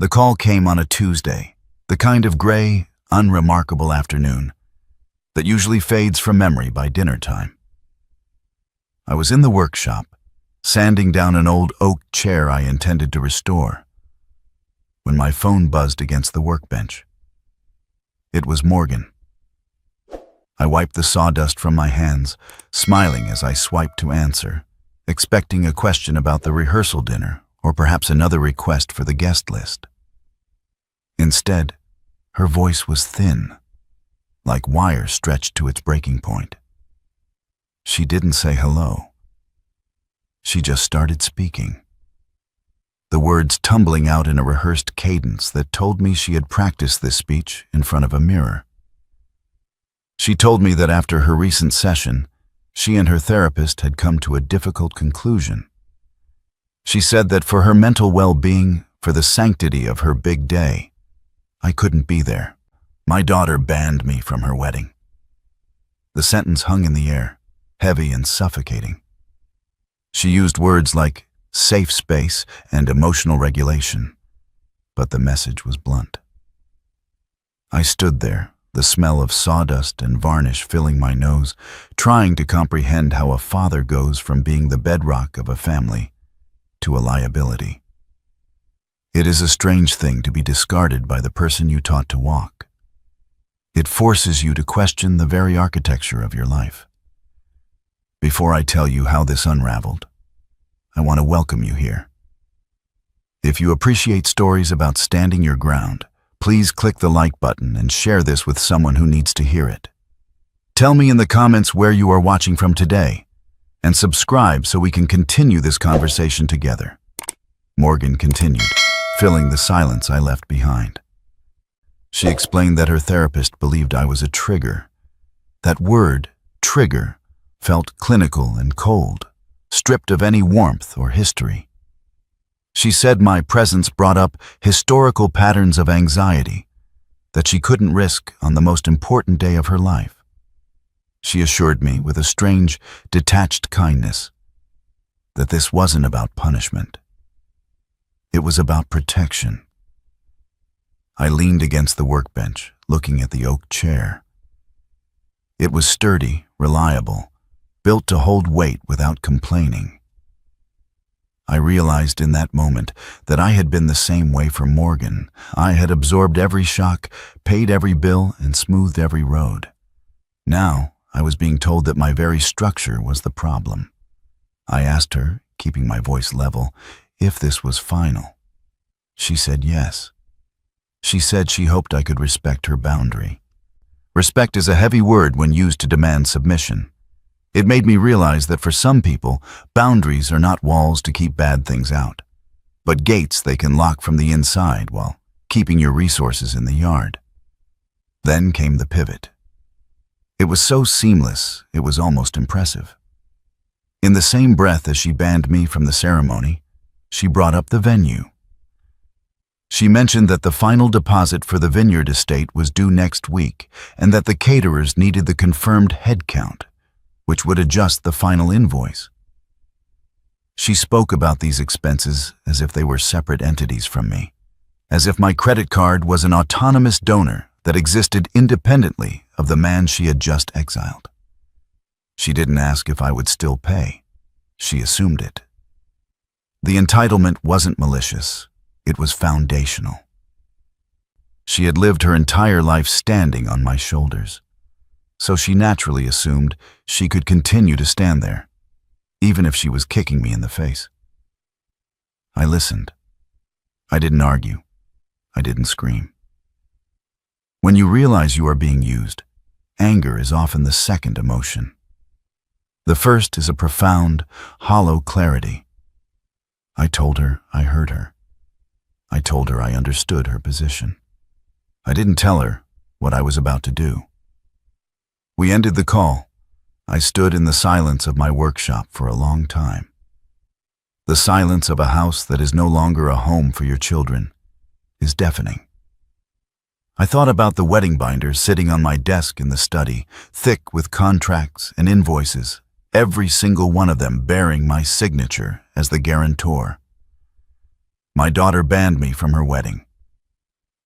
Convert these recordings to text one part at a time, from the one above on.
The call came on a Tuesday, the kind of gray, unremarkable afternoon that usually fades from memory by dinner time. I was in the workshop, sanding down an old oak chair I intended to restore, when my phone buzzed against the workbench. It was Morgan. I wiped the sawdust from my hands, smiling as I swiped to answer, expecting a question about the rehearsal dinner or perhaps another request for the guest list. Instead, her voice was thin, like wire stretched to its breaking point. She didn't say hello. She just started speaking, the words tumbling out in a rehearsed cadence that told me she had practiced this speech in front of a mirror. She told me that after her recent session, she and her therapist had come to a difficult conclusion. She said that for her mental well-being, for the sanctity of her big day, I couldn't be there. My daughter banned me from her wedding. The sentence hung in the air, heavy and suffocating. She used words like safe space and emotional regulation, but the message was blunt. I stood there, the smell of sawdust and varnish filling my nose, trying to comprehend how a father goes from being the bedrock of a family to a liability. It is a strange thing to be discarded by the person you taught to walk. It forces you to question the very architecture of your life. Before I tell you how this unraveled, I want to welcome you here. If you appreciate stories about standing your ground, please click the like button and share this with someone who needs to hear it. Tell me in the comments where you are watching from today, and subscribe so we can continue this conversation together. Morgan continued, filling the silence I left behind. She explained that her therapist believed I was a trigger. That word, trigger, felt clinical and cold, stripped of any warmth or history. She said my presence brought up historical patterns of anxiety that she couldn't risk on the most important day of her life. She assured me with a strange, detached kindness that this wasn't about punishment. It was about protection. I leaned against the workbench, looking at the oak chair. It was sturdy, reliable, built to hold weight without complaining. I realized in that moment that I had been the same way for Morgan. I had absorbed every shock, paid every bill, and smoothed every road. Now, I was being told that my very structure was the problem. I asked her, keeping my voice level, if this was final. She said yes. She said she hoped I could respect her boundary. Respect is a heavy word when used to demand submission. It made me realize that for some people, boundaries are not walls to keep bad things out, but gates they can lock from the inside while keeping your resources in the yard. Then came the pivot. It was so seamless, it was almost impressive. In the same breath as she banned me from the ceremony, she brought up the venue. She mentioned that the final deposit for the vineyard estate was due next week and that the caterers needed the confirmed head count, which would adjust the final invoice. She spoke about these expenses as if they were separate entities from me, as if my credit card was an autonomous donor that existed independently of the man she had just exiled. She didn't ask if I would still pay. She assumed it. The entitlement wasn't malicious. It was foundational. She had lived her entire life standing on my shoulders, so she naturally assumed she could continue to stand there, even if she was kicking me in the face. I listened. I didn't argue. I didn't scream. When you realize you are being used, anger is often the second emotion. The first is a profound, hollow clarity. I told her I heard her. I told her I understood her position. I didn't tell her what I was about to do. We ended the call. I stood in the silence of my workshop for a long time. The silence of a house that is no longer a home for your children is deafening. I thought about the wedding binders sitting on my desk in the study, thick with contracts and invoices, every single one of them bearing my signature as the guarantor. My daughter banned me from her wedding.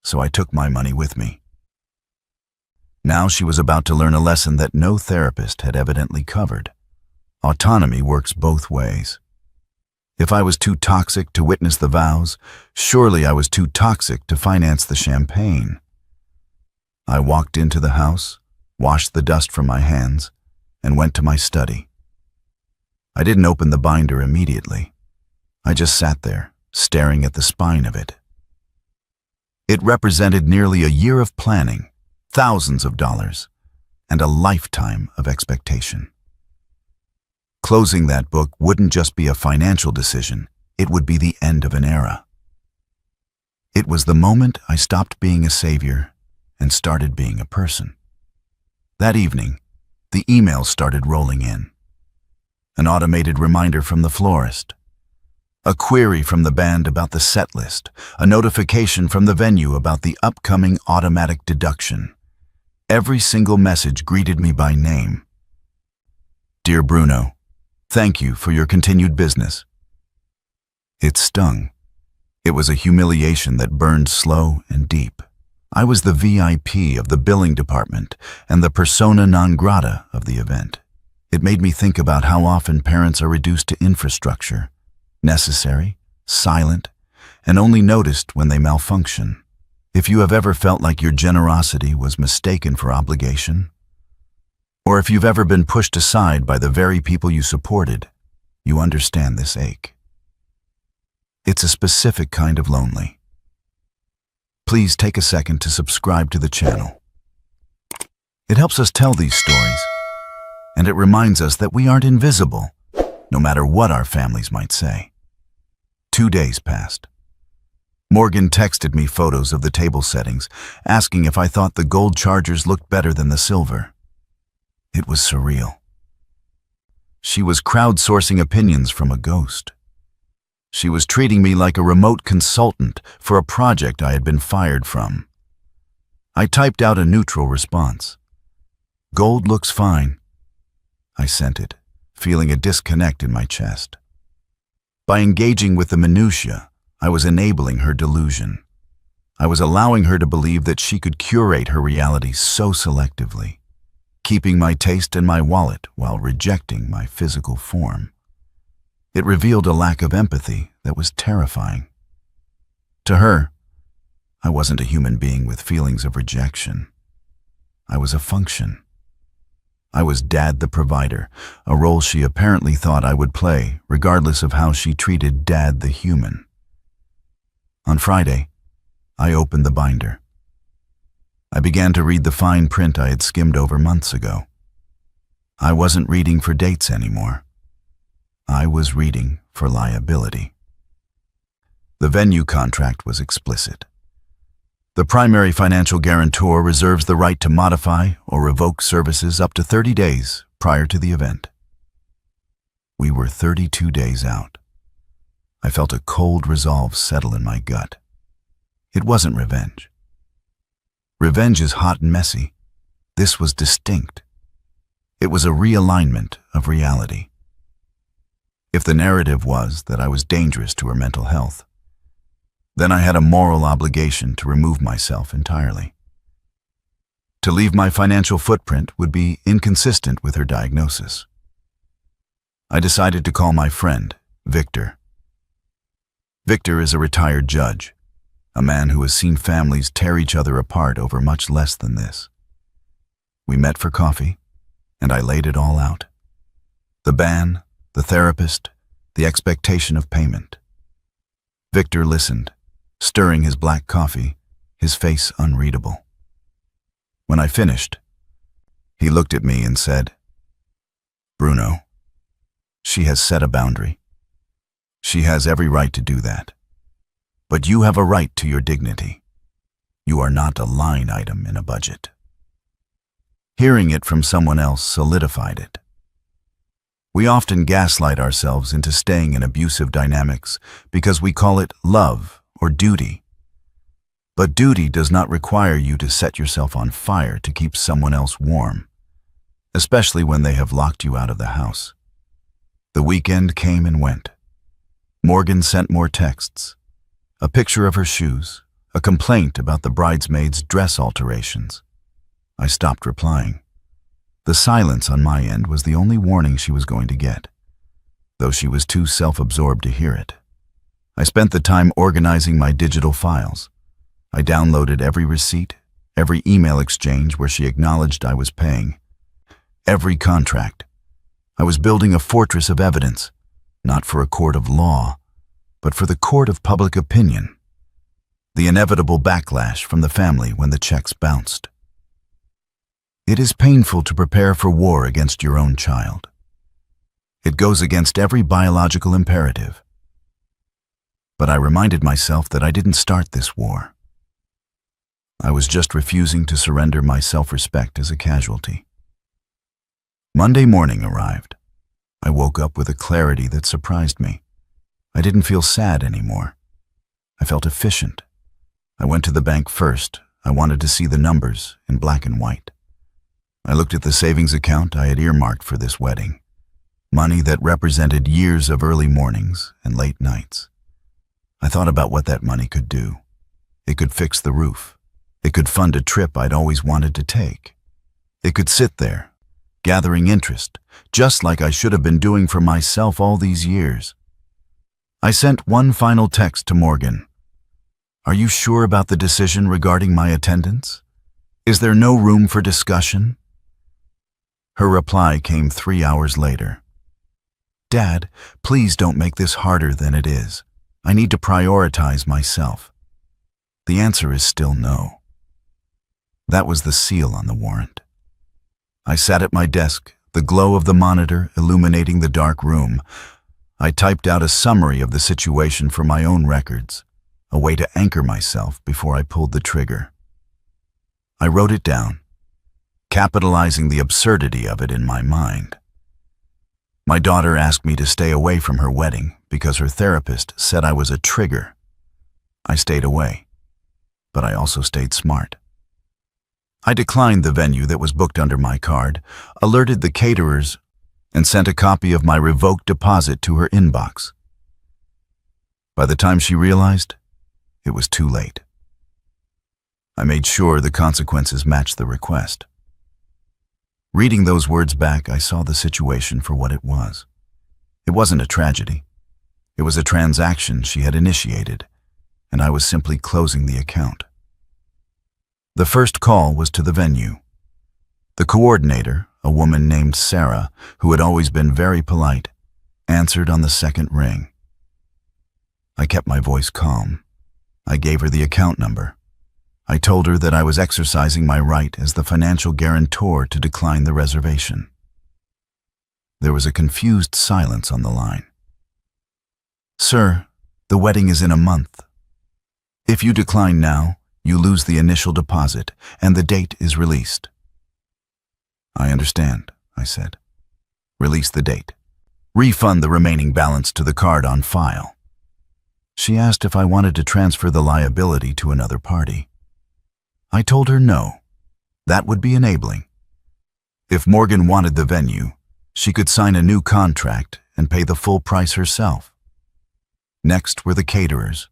so I took my money with me. Now she was about to learn a lesson that no therapist had evidently covered. Autonomy works both ways. If I was too toxic to witness the vows, surely I was too toxic to finance the champagne. I walked into the house, washed the dust from my hands, and went to my study. I didn't open the binder immediately. I just sat there, staring at the spine of it. It represented nearly a year of planning, thousands of dollars, and a lifetime of expectation. Closing that book wouldn't just be a financial decision, it would be the end of an era. It was the moment I stopped being a savior and started being a person. That evening, the emails started rolling in. An automated reminder from the florist, a query from the band about the set list, a notification from the venue about the upcoming automatic deduction. Every single message greeted me by name. Dear Bruno, thank you for your continued business. It stung. It was a humiliation that burned slow and deep. I was the VIP of the billing department and the persona non grata of the event. It made me think about how often parents are reduced to infrastructure, necessary, silent, and only noticed when they malfunction. If you have ever felt like your generosity was mistaken for obligation, or if you've ever been pushed aside by the very people you supported, you understand this ache. It's a specific kind of lonely. Please take a second to subscribe to the channel. It helps us tell these stories, and it reminds us that we aren't invisible, no matter what our families might say. 2 days passed. Morgan texted me photos of the table settings, asking if I thought the gold chargers looked better than the silver. It was surreal. She was crowdsourcing opinions from a ghost. She was treating me like a remote consultant for a project I had been fired from. I typed out a neutral response. Gold looks fine. I sent it, feeling a disconnect in my chest. By engaging with the minutiae, I was enabling her delusion. I was allowing her to believe that she could curate her reality so selectively, keeping my taste in my wallet while rejecting my physical form. It revealed a lack of empathy that was terrifying. To her, I wasn't a human being with feelings of rejection. I was a function. I was Dad the provider, a role she apparently thought I would play, regardless of how she treated Dad the human. On Friday, I opened the binder. I began to read the fine print I had skimmed over months ago. I wasn't reading for dates anymore. I was reading for liability. The venue contract was explicit. The primary financial guarantor reserves the right to modify or revoke services up to 30 days prior to the event. We were 32 days out. I felt a cold resolve settle in my gut. It wasn't revenge. Revenge is hot and messy. This was distinct. It was a realignment of reality. If the narrative was that I was dangerous to her mental health, then I had a moral obligation to remove myself entirely. To leave my financial footprint would be inconsistent with her diagnosis. I decided to call my friend, Victor. Victor is a retired judge, a man who has seen families tear each other apart over much less than this. We met for coffee, and I laid it all out. The ban, the therapist, the expectation of payment. Victor listened, stirring his black coffee, his face unreadable. When I finished, he looked at me and said, Bruno, she has set a boundary. She has every right to do that. But you have a right to your dignity. You are not a line item in a budget. Hearing it from someone else solidified it. We often gaslight ourselves into staying in abusive dynamics because we call it love or duty. But duty does not require you to set yourself on fire to keep someone else warm, especially when they have locked you out of the house. The weekend came and went. Morgan sent more texts, a picture of her shoes, a complaint about the bridesmaids' dress alterations. I stopped replying. The silence on my end was the only warning she was going to get, though she was too self-absorbed to hear it. I spent the time organizing my digital files. I downloaded every receipt, every email exchange where she acknowledged I was paying, every contract. I was building a fortress of evidence, not for a court of law, but for the court of public opinion. The inevitable backlash from the family when the checks bounced. It is painful to prepare for war against your own child. It goes against every biological imperative. But I reminded myself that I didn't start this war. I was just refusing to surrender my self-respect as a casualty. Monday morning arrived. I woke up with a clarity that surprised me. I didn't feel sad anymore. I felt efficient. I went to the bank first. I wanted to see the numbers in black and white. I looked at the savings account I had earmarked for this wedding. Money that represented years of early mornings and late nights. I thought about what that money could do. It could fix the roof. It could fund a trip I'd always wanted to take. It could sit there, gathering interest, just like I should have been doing for myself all these years. I sent one final text to Morgan. Are you sure about the decision regarding my attendance? Is there no room for discussion? Her reply came 3 hours later. Dad, please don't make this harder than it is. I need to prioritize myself. The answer is still no. That was the seal on the warrant. I sat at my desk, the glow of the monitor illuminating the dark room. I typed out a summary of the situation for my own records, a way to anchor myself before I pulled the trigger. I wrote it down, capitalizing the absurdity of it in my mind. My daughter asked me to stay away from her wedding because her therapist said I was a trigger. I stayed away, but I also stayed smart. I declined the venue that was booked under my card, alerted the caterers, and sent a copy of my revoked deposit to her inbox. By the time she realized, it was too late. I made sure the consequences matched the request. Reading those words back, I saw the situation for what it was. It wasn't a tragedy. It was a transaction she had initiated, and I was simply closing the account. The first call was to the venue. The coordinator, a woman named Sarah, who had always been very polite, answered on the second ring. I kept my voice calm. I gave her the account number. I told her that I was exercising my right as the financial guarantor to decline the reservation. There was a confused silence on the line. Sir, the wedding is in a month. If you decline now, you lose the initial deposit, and the date is released. I understand, I said. Release the date. Refund the remaining balance to the card on file. She asked if I wanted to transfer the liability to another party. I told her no. That would be enabling. If Morgan wanted the venue, she could sign a new contract and pay the full price herself. Next were the caterers,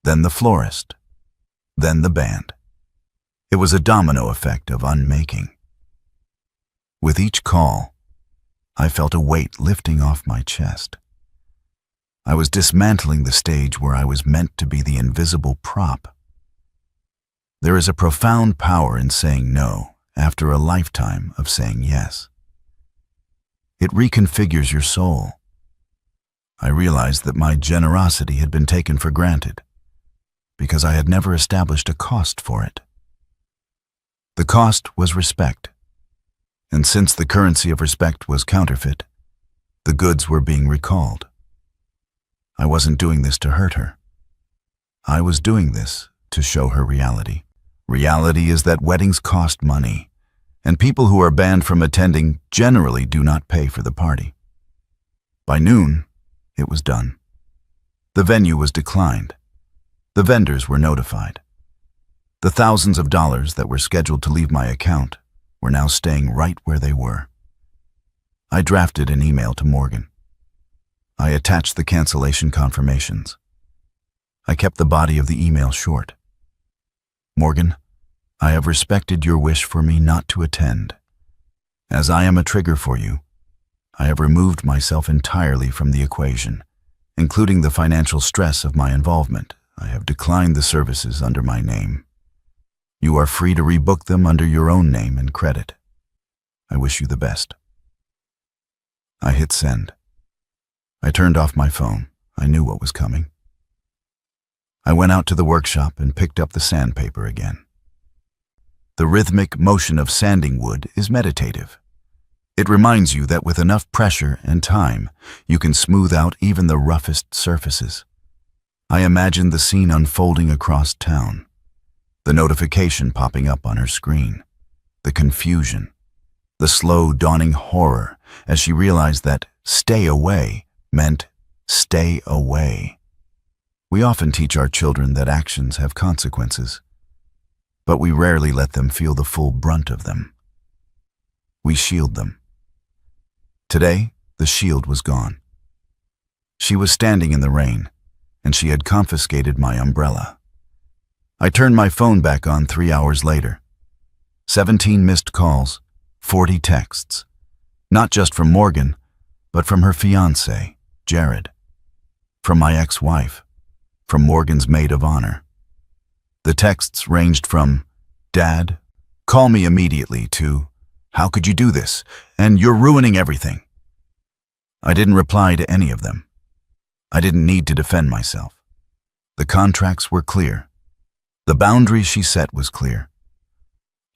then the florist, then the band. It was a domino effect of unmaking. With each call, I felt a weight lifting off my chest. I was dismantling the stage where I was meant to be the invisible prop. There is a profound power in saying no after a lifetime of saying yes. It reconfigures your soul. I realized that my generosity had been taken for granted, because I had never established a cost for it. The cost was respect, and since the currency of respect was counterfeit, the goods were being recalled. I wasn't doing this to hurt her. I was doing this to show her reality. Reality is that weddings cost money, and people who are banned from attending generally do not pay for the party. By noon, it was done. The venue was declined. The vendors were notified. The thousands of dollars that were scheduled to leave my account were now staying right where they were. I drafted an email to Morgan. I attached the cancellation confirmations. I kept the body of the email short. Morgan, I have respected your wish for me not to attend. As I am a trigger for you, I have removed myself entirely from the equation, including the financial stress of my involvement. I have declined the services under my name. You are free to rebook them under your own name and credit. I wish you the best. I hit send. I turned off my phone. I knew what was coming. I went out to the workshop and picked up the sandpaper again. The rhythmic motion of sanding wood is meditative. It reminds you that with enough pressure and time, you can smooth out even the roughest surfaces. I imagined the scene unfolding across town, the notification popping up on her screen, the confusion, the slow dawning horror as she realized that stay away meant stay away. We often teach our children that actions have consequences, but we rarely let them feel the full brunt of them. We shield them. Today, the shield was gone. She was standing in the rain, and she had confiscated my umbrella. I turned my phone back on 3 hours later. 17 missed calls, 40 texts. Not just from Morgan, but from her fiancé, Jared. From my ex-wife, from Morgan's maid of honor. The texts ranged from, "Dad, call me immediately," to, "How could you do this? And you're ruining everything." I didn't reply to any of them. I didn't need to defend myself. The contracts were clear. The boundary she set was clear.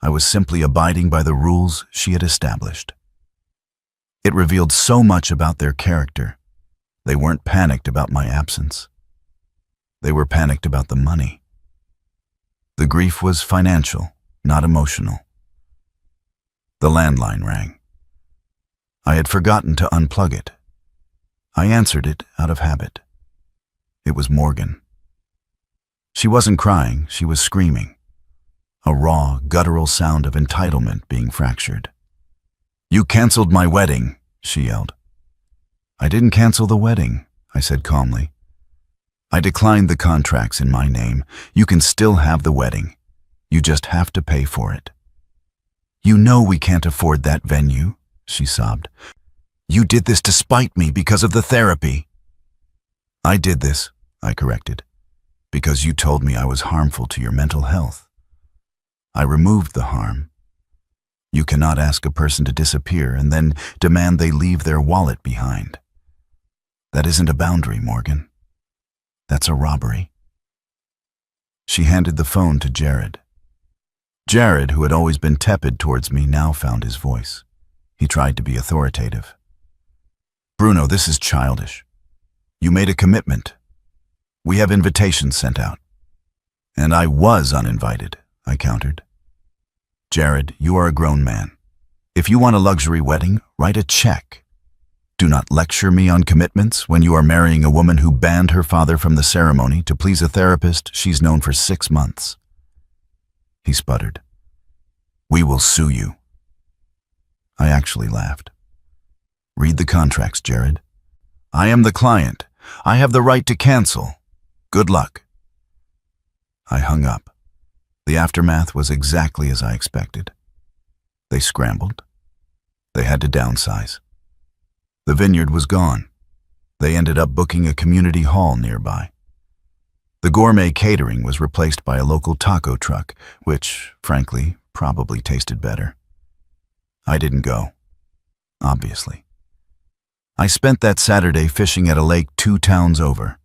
I was simply abiding by the rules she had established. It revealed so much about their character. They weren't panicked about my absence. They were panicked about the money. The grief was financial, not emotional. The landline rang. I had forgotten to unplug it. I answered it out of habit. It was Morgan. She wasn't crying, she was screaming. A raw, guttural sound of entitlement being fractured. "You canceled my wedding," she yelled. "I didn't cancel the wedding," I said calmly. "I declined the contracts in my name. You can still have the wedding. You just have to pay for it." "You know we can't afford that venue," she sobbed. "You did this to spite me because of the therapy." "I did this," I corrected, "because you told me I was harmful to your mental health. I removed the harm. You cannot ask a person to disappear and then demand they leave their wallet behind. That isn't a boundary, Morgan. That's a robbery." She handed the phone to Jared. Jared, who had always been tepid towards me, now found his voice. He tried to be authoritative. "Bruno, this is childish. You made a commitment. We have invitations sent out." "And I was uninvited," I countered. "Jared, you are a grown man. If you want a luxury wedding, write a check. Do not lecture me on commitments when you are marrying a woman who banned her father from the ceremony to please a therapist she's known for 6 months. He sputtered. "We will sue you." I actually laughed. "Read the contracts, Jared. I am the client. I have the right to cancel. Good luck." I hung up. The aftermath was exactly as I expected. They scrambled. They had to downsize. The vineyard was gone. They ended up booking a community hall nearby. The gourmet catering was replaced by a local taco truck, which, frankly, probably tasted better. I didn't go, obviously. I spent that Saturday fishing at a lake 2 towns over.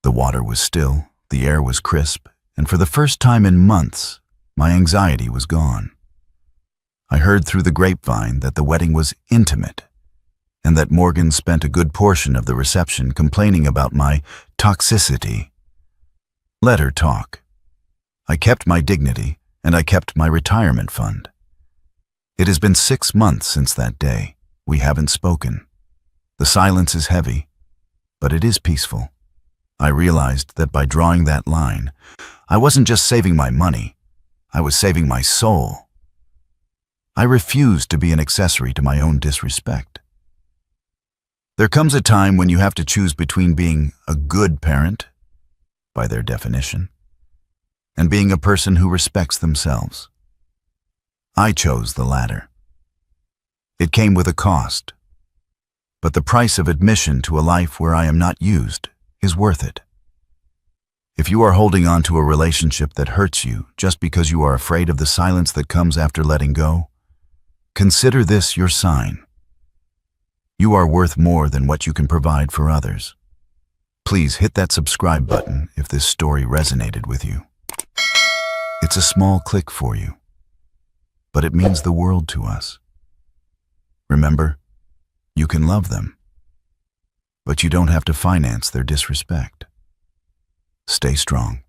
The water was still, the air was crisp, and for the first time in months, my anxiety was gone. I heard through the grapevine that the wedding was intimate, and that Morgan spent a good portion of the reception complaining about my toxicity. Let her talk. I kept my dignity, and I kept my retirement fund. It has been 6 months since that day. We haven't spoken. The silence is heavy, but it is peaceful. I realized that by drawing that line, I wasn't just saving my money, I was saving my soul. I refused to be an accessory to my own disrespect. There comes a time when you have to choose between being a good parent, by their definition, and being a person who respects themselves. I chose the latter. It came with a cost, but the price of admission to a life where I am not used is worth it. If you are holding on to a relationship that hurts you just because you are afraid of the silence that comes after letting go, consider this your sign. You are worth more than what you can provide for others. Please hit that subscribe button if this story resonated with you. It's a small click for you, but it means the world to us. Remember, you can love them, but you don't have to finance their disrespect. Stay strong.